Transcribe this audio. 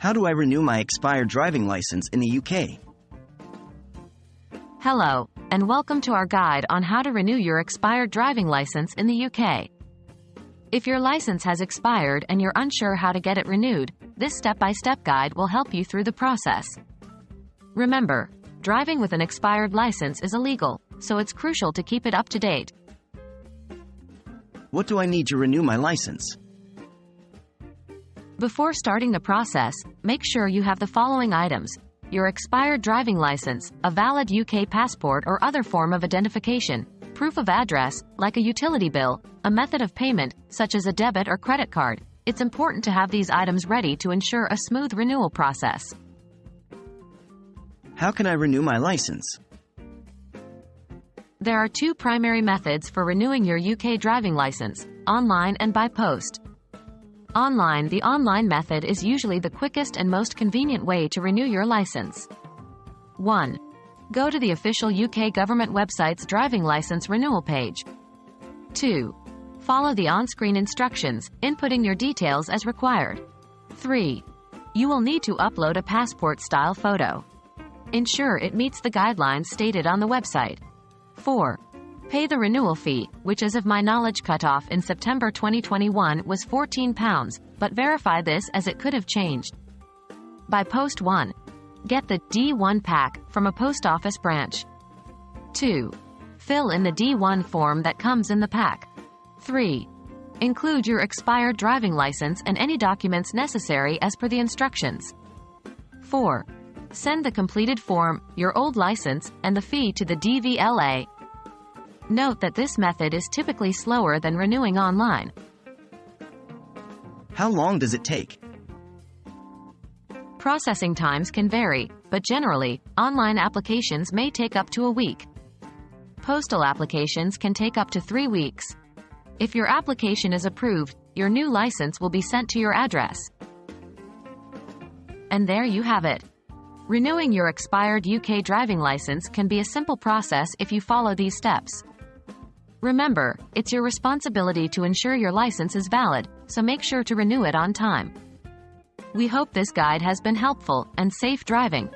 How do I renew my expired driving license in the UK? Hello, and welcome to our guide on how to renew your expired driving license in the UK. If your license has expired and you're unsure how to get it renewed, this step-by-step guide will help you through the process. Remember, driving with an expired license is illegal, so it's crucial to keep it up to date. What do I need to renew my license? Before starting the process, make sure you have the following items: your expired driving license, a valid UK passport or other form of identification, proof of address, like a utility bill, a method of payment, such as a debit or credit card. It's important to have these items ready to ensure a smooth renewal process. How can I renew my license? There are two primary methods for renewing your UK driving license: online and by post. Online. The online method is usually the quickest and most convenient way to renew your license. 1. Go to the official UK government website's driving license renewal page. 2. Follow the on-screen instructions, inputting your details as required. 3. You will need to upload a passport-style photo. Ensure it meets the guidelines stated on the website. 4. Pay the renewal fee, which as of my knowledge cutoff in September 2021 was £14, but verify this as it could have changed. By post 1. Get the D1 pack from a post office branch. 2. Fill in the D1 form that comes in the pack. 3. Include your expired driving license and any documents necessary as per the instructions. 4. Send the completed form, your old license, and the fee to the DVLA. Note that this method is typically slower than renewing online. How long does it take? Processing times can vary, but generally, online applications may take up to a week. Postal applications can take up to 3 weeks. If your application is approved, your new license will be sent to your address. And there you have it. Renewing your expired UK driving license can be a simple process if you follow these steps. Remember, it's your responsibility to ensure your license is valid, so make sure to renew it on time. We hope this guide has been helpful, and safe driving.